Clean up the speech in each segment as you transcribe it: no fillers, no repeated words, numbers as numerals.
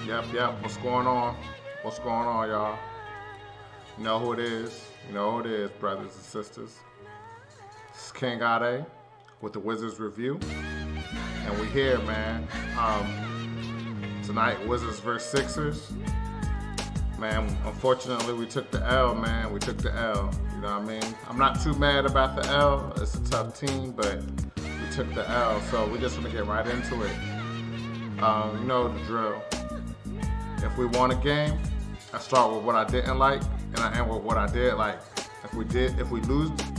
Yep. What's going on? What's going on, y'all? You know who it is. You know who it is, brothers and sisters. This is King Ade with the Wizards Review. And we here, man. Tonight, Wizards vs. Sixers. Man, unfortunately, we took the L, man. We took the L. You know what I mean? I'm not too mad about the L. It's a tough team, but we took the L. So we're just going to get right into it. You know the drill. If we won a game, I start with what I didn't like, and I end with what I did like. If we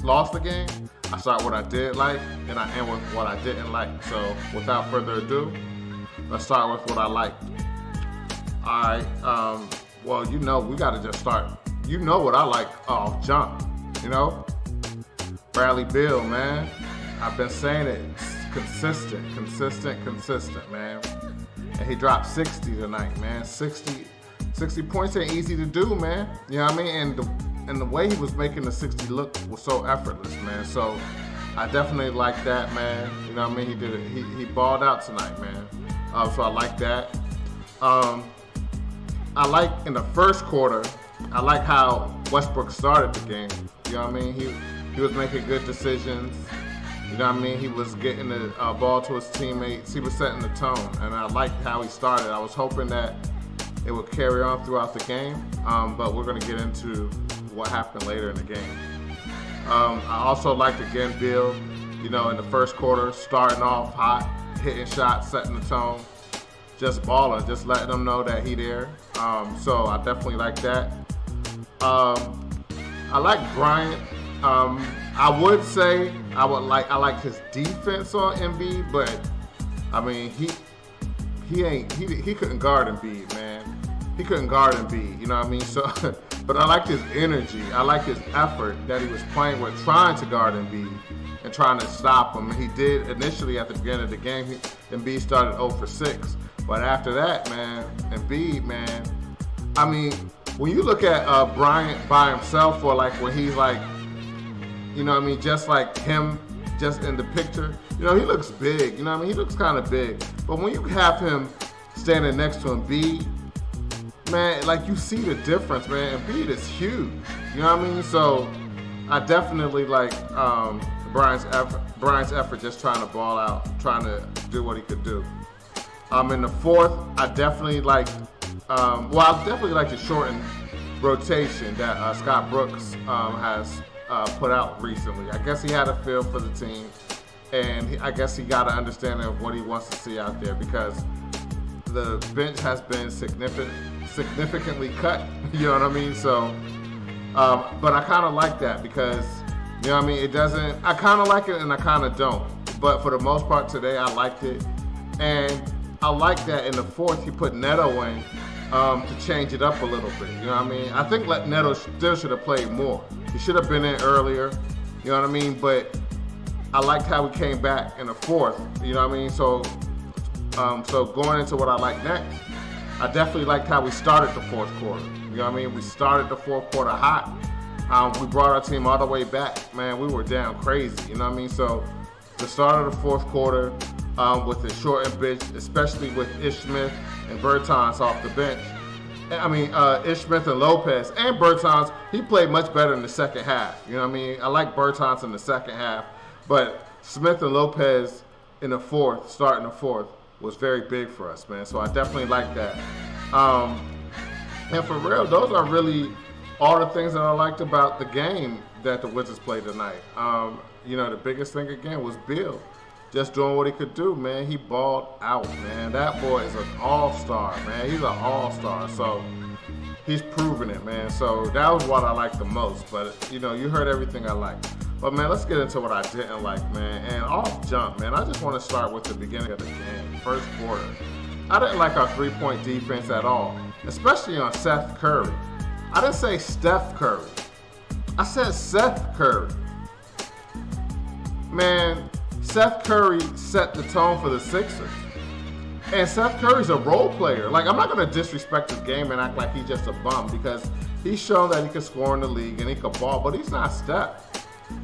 lost the game, I start what I did like, and I end with what I didn't like. So without further ado, let's start with what I liked. Alright, well, you know, we gotta just start. You know what I like off jump, you know? Bradley Beal, man. I've been saying it. Consistent, man. And he dropped 60 tonight, man. 60 points ain't easy to do, man. You know what I mean? And the way he was making the 60 look was so effortless, man. So I definitely like that, man. You know what I mean? He did it. He balled out tonight, man. So I like that. I like in the first quarter, I like how Westbrook started the game. You know what I mean? He was making good decisions. You know what I mean? He was getting the ball to his teammates. He was setting the tone, and I liked how he started. I was hoping that it would carry on throughout the game, but we're going to get into what happened later in the game. I also liked, again, Beal, you know, in the first quarter, starting off hot, hitting shots, setting the tone, just balling, just letting them know that he there. So I definitely like that. I like Bryant. I would say I like his defense on Embiid, but I mean he couldn't guard Embiid, man. He couldn't guard Embiid, you know what I mean? So, but I like his energy. I like his effort that he was playing with, trying to guard Embiid and trying to stop him. And he did initially at the beginning of the game. Embiid started 0 for 6, but after that, man, Embiid, man. I mean, when you look at Bryant by himself, or like when he's like, you know what I mean, just like him, just in the picture, you know, he looks big, you know what I mean? He looks kind of big. But when you have him standing next to Embiid, man, like you see the difference, man. Embiid is huge, you know what I mean? So I definitely like Bryant's effort just trying to ball out, trying to do what he could do. In the fourth, I definitely like, the shortened rotation that Scott Brooks has put out recently. I guess he had a feel for the team, and I guess he got an understanding of what he wants to see out there, because the bench has been significantly cut. You know what I mean? So, but I kind of like that, because you know what I mean. I kind of like it and I kind of don't. But for the most part today, I liked it, and I like that in the fourth he put Neto in to change it up a little bit. You know what I mean? I think Neto still should have played more. He should have been in earlier. You know what I mean? But I liked how he came back in the fourth. You know what I mean? So, so going into what I like next, I definitely liked how we started the fourth quarter. You know what I mean? We started the fourth quarter hot. We brought our team all the way back. Man, we were down crazy. You know what I mean? So the start of the fourth quarter, with the shortened bench, especially with Ish Smith and Bertans off the bench. I mean, Ish Smith and Lopez and Bertans, he played much better in the second half. You know what I mean? I like Bertans in the second half, but Smith and Lopez in the fourth, starting the fourth, was very big for us, man. So I definitely like that. And for real, those are really all the things that I liked about the game that the Wizards played tonight. You know, the biggest thing again was Beal. Just doing what he could do, man. He balled out, man. That boy is an all-star, man. He's an all-star. So he's proving it, man. So that was what I liked the most. But, you know, you heard everything I liked. But, man, let's get into what I didn't like, man. And off jump, man, I just want to start with the beginning of the game, first quarter. I didn't like our three-point defense at all, especially on Seth Curry. I didn't say Steph Curry. I said Seth Curry. Man, Seth Curry set the tone for the Sixers. And Seth Curry's a role player. Like, I'm not going to disrespect his game and act like he's just a bum, because he's shown that he can score in the league and he can ball, but he's not Steph.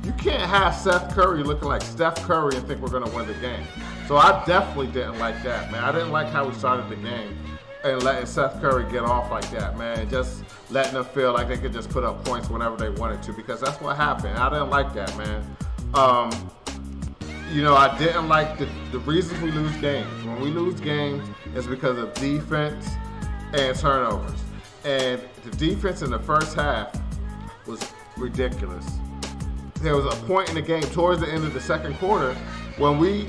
You can't have Seth Curry looking like Steph Curry and think we're going to win the game. So I definitely didn't like that, man. I didn't like how we started the game and letting Seth Curry get off like that, man. Just letting them feel like they could just put up points whenever they wanted to, because that's what happened. I didn't like that, man. I didn't like the reasons we lose games. When we lose games, it's because of defense and turnovers. And the defense in the first half was ridiculous. There was a point in the game towards the end of the second quarter when we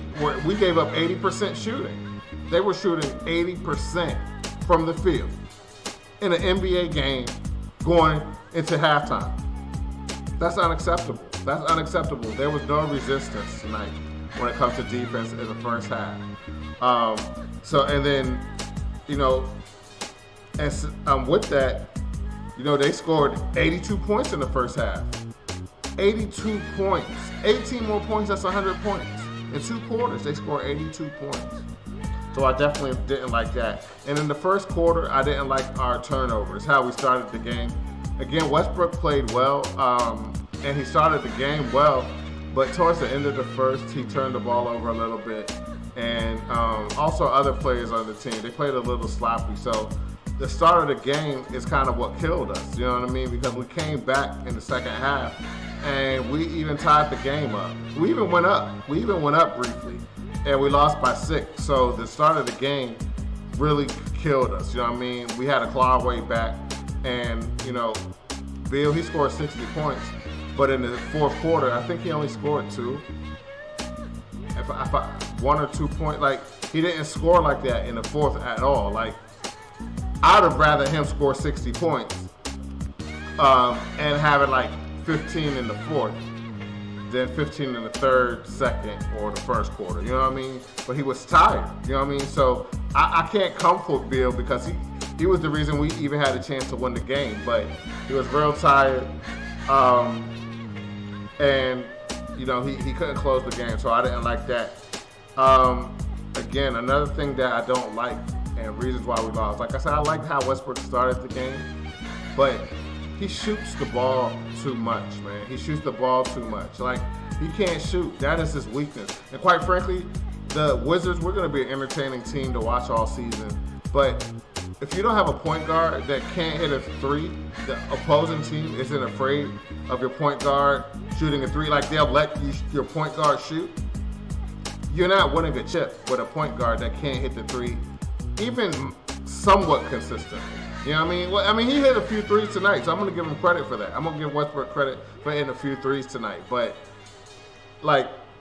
gave up 80% shooting. They were shooting 80% from the field in an NBA game going into halftime. That's unacceptable. That's unacceptable. There was no resistance tonight when it comes to defense in the first half. With that, they scored 82 points in the first half. 82 points. 18 more points, that's 100 points. In 2 quarters, they scored 82 points. So I definitely didn't like that. And in the first quarter, I didn't like our turnovers, how we started the game. Again, Westbrook played well, and he started the game well, but towards the end of the first, he turned the ball over a little bit. And also other players on the team, they played a little sloppy. So the start of the game is kind of what killed us, you know what I mean? Because we came back in the second half, and we even tied the game up. We even went up. We even went up briefly, and we lost by 6. So the start of the game really killed us, you know what I mean? We had to claw our way back, and, Beal, he scored 60 points, but in the fourth quarter, I think he only scored 2. If 1 or 2 points, he didn't score like that in the fourth at all. I'd have rather him score 60 points and have it 15 in the fourth than 15 in the third, second, or the first quarter. You know what I mean? But he was tired. You know what I mean? So I can't come for Beal because he was the reason we even had a chance to win the game. But he was real tired, and he couldn't close the game. So I didn't like that. Again, another thing that I don't like, and reasons why we lost. Like I said, I liked how Westbrook started the game, but he shoots the ball too much, man. He shoots the ball too much. He can't shoot. That is his weakness. And quite frankly, the Wizards, we're going to be an entertaining team to watch all season. But if you don't have a point guard that can't hit a 3, the opposing team isn't afraid of your point guard shooting a 3. They'll let your point guard shoot. You're not winning a chip with a point guard that can't hit the 3, even somewhat consistent. You know what I mean? Well, he hit a few 3s tonight, so I'm going to give him credit for that. I'm going to give Westbrook credit for hitting a few 3s tonight. But,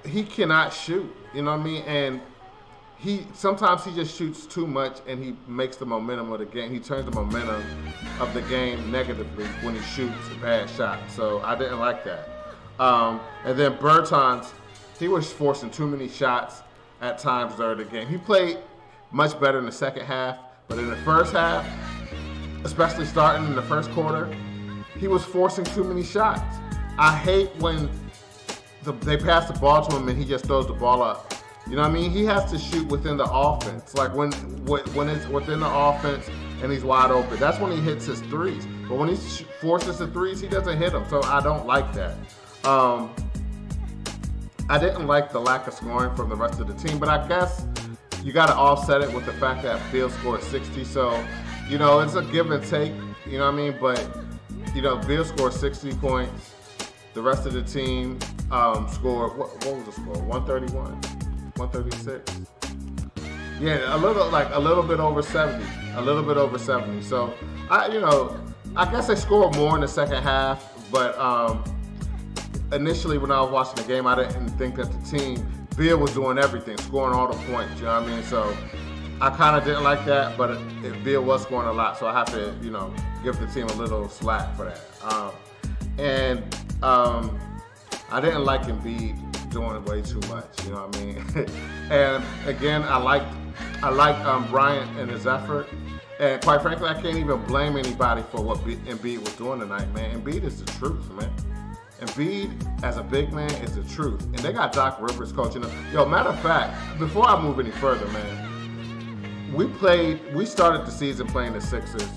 he cannot shoot. You know what I mean? And sometimes he just shoots too much, and he makes the momentum of the game. He turns the momentum of the game negatively when he shoots bad shots. So I didn't like that. And then Bertans, he was forcing too many shots at times during the game. He played much better in the second half, but in the first half, especially starting in the first quarter, he was forcing too many shots. I hate when they pass the ball to him and he just throws the ball up. You know what I mean? He has to shoot within the offense. When it's within the offense and he's wide open, that's when he hits his 3s. But when he forces the 3s, he doesn't hit them. So I don't like that. I didn't like the lack of scoring from the rest of the team, but I guess you got to offset it with the fact that Beal scored 60. So, it's a give and take, you know what I mean? But, Beal scored 60 points. The rest of the team scored, what was the score? 131? 136? Yeah, a little bit over 70. A little bit over 70. So, I guess they scored more in the second half, but initially when I was watching the game, I didn't think that the team, Beal was doing everything, scoring all the points, you know what I mean? So I kind of didn't like that, but Beal was scoring a lot, so I have to, give the team a little slack for that. I didn't like Embiid doing way too much, you know what I mean? And again, I like Bryant and his effort. And quite frankly, I can't even blame anybody for what Embiid was doing tonight, man. Embiid is the truth, man. Embiid, as a big man, is the truth. And they got Doc Rivers coaching them. Matter of fact, before I move any further, man, we started the season playing the Sixers.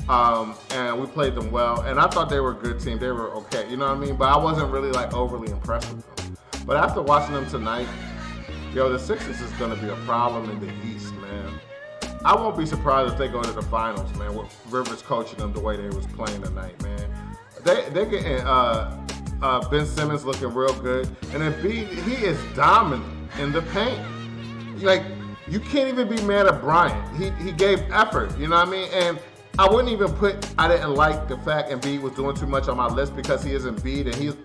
And we played them well. And I thought they were a good team. They were okay, you know what I mean? But I wasn't really overly impressed with them. But after watching them tonight, yo, the Sixers is going to be a problem in the East, man. I won't be surprised if they go to the finals, man, with Rivers coaching them the way they was playing tonight, man. They're getting Ben Simmons looking real good, and Embiid, he is dominant in the paint. Like, you can't even be mad at Bryant. He gave effort, you know what I mean? And I wouldn't even I didn't like the fact Embiid was doing too much on my list because he is Embiid, and he's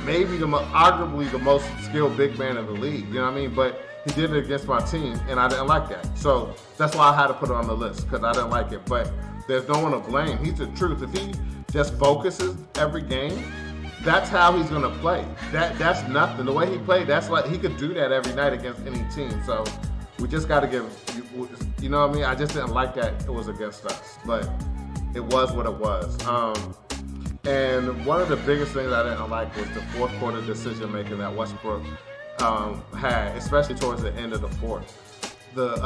maybe arguably the most skilled big man in the league, you know what I mean? But he did it against my team, and I didn't like that. So that's why I had to put it on the list, because I didn't like it. But there's no one to blame. He's the truth. If he just focuses every game, that's how he's going to play. That's nothing. The way he played, that's like he could do that every night against any team. So we just got to give, you know what I mean? I just didn't like that it was against us. But it was what it was. And one of the biggest things I didn't like was the fourth quarter decision making that Westbrook had, especially towards the end of the fourth. The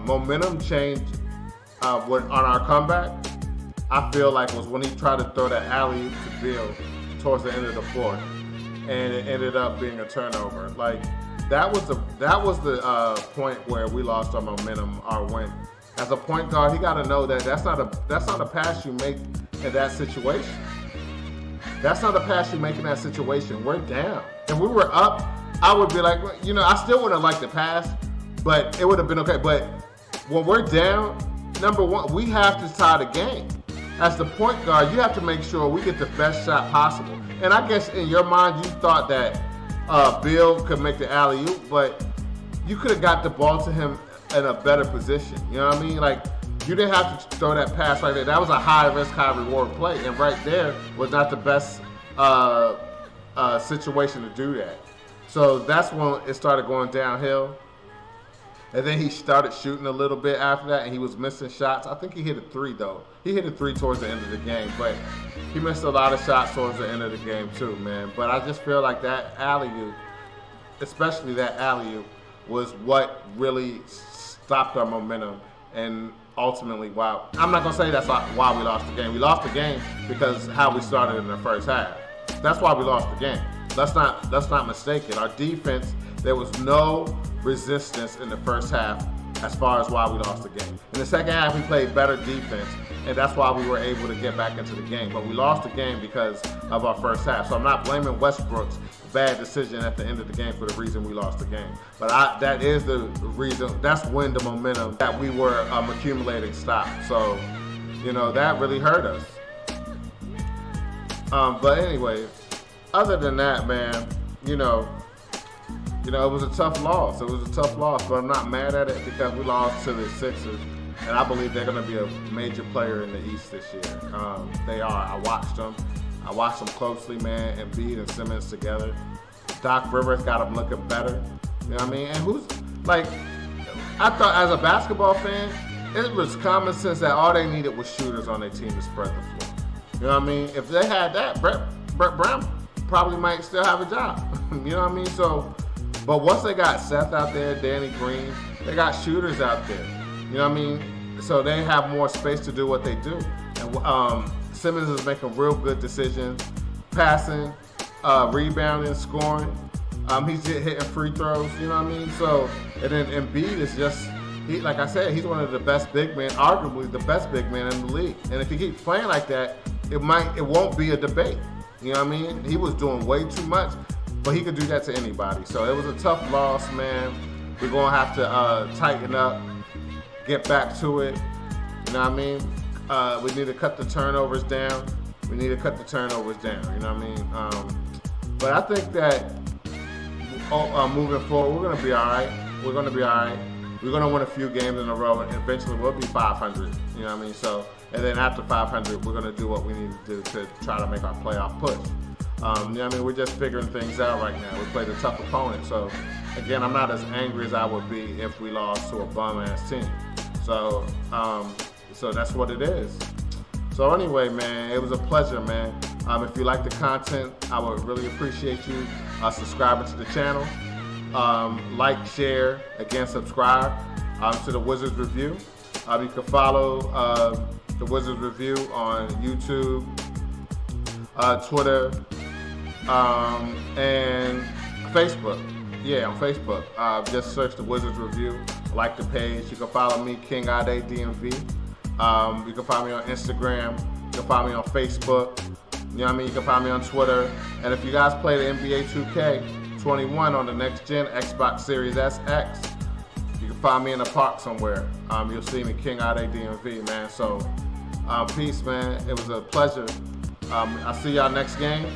momentum change on our comeback, I feel like, was when he tried to throw that alley to Beal towards the end of the fourth, and it ended up being a turnover. Like, that was the point where we lost our momentum, our win. As a point guard, he got to know that that's not a pass you make in that situation. That's not a pass you make in that situation. We're down. If we were up, I would be like, you know, I still wouldn't have liked the pass, but it would have been okay. But when we're down, number one, we have to tie the game. As the point guard, you have to make sure we get the best shot possible. And I guess in your mind, you thought that Bill could make the alley-oop, but you could have got the ball to him in a better position. You know what I mean? Like, you didn't have to throw that pass like that. That was a high-risk, high-reward play. And right there was not the best situation to do that. So that's when it started going downhill. And then he started shooting a little bit after that, and he was missing shots. I think he hit a 3, though. He hit a 3 towards the end of the game, but he missed a lot of shots towards the end of the game, too, man. But I just feel like that alley-oop, especially that alley-oop, was what really stopped our momentum, and ultimately, why. I'm not going to say that's why we lost the game. We lost the game because how we started in the first half. That's why we lost the game. Let's not mistake it. Our defense, there was no resistance in the first half as far as why we lost the game. In the second half, we played better defense, and that's why we were able to get back into the game. But we lost the game because of our first half. So I'm not blaming Westbrook's bad decision at the end of the game for the reason we lost the game. But that is the reason. That's when the momentum that we were accumulating stopped. So, you know, that really hurt us. But anyway, other than that, man, you know, it was a tough loss. It was a tough loss, but I'm not mad at it because we lost to the Sixers, and I believe they're going to be a major player in the East this year. They are. I watched them closely, man, Embiid and Simmons together. Doc Rivers got them looking better. You know what I mean? And I thought as a basketball fan, it was common sense that all they needed was shooters on their team to spread the floor. You know what I mean? If they had that, Brett Brown probably might still have a job. You know what I mean? So, but once they got Seth out there, Danny Green, they got shooters out there. You know what I mean? So they have more space to do what they do. And Simmons is making real good decisions, passing, rebounding, scoring. He's hitting free throws. You know what I mean? So, and then Embiid is just, like I said, he's one of the best big men, arguably the best big man in the league. And if he keeps playing like that, it won't be a debate. You know what I mean? He was doing way too much, but he could do that to anybody. So it was a tough loss, man. We're going to have to tighten up, get back to it. You know what I mean? We need to cut the turnovers down. You know what I mean? But I think that moving forward, we're going to be all right. We're going to win a few games in a row, and eventually we'll be 500. You know what I mean? So, and then after 500, we're going to do what we need to do to try to make our playoff push. You know what I mean? We're just figuring things out right now. We played a tough opponent. So, again, I'm not as angry as I would be if we lost to a bum-ass team. So, so that's what it is. So anyway, man, it was a pleasure, man. If you like the content, I would really appreciate you subscribing to the channel. Like, share, again, subscribe to the Wizards Review. You can follow the Wizards Review on YouTube, Twitter, and Facebook. Yeah, on Facebook. Just search the Wizards Review. Like the page. You can follow me, King Ade DMV. You can find me on Instagram. You can find me on Facebook. You know what I mean? You can find me on Twitter. And if you guys play the NBA 2K21 on the next gen Xbox Series SX, you can find me in the park somewhere. You'll see me, King Ade DMV, man. So, peace, man. It was a pleasure. I'll see y'all next game.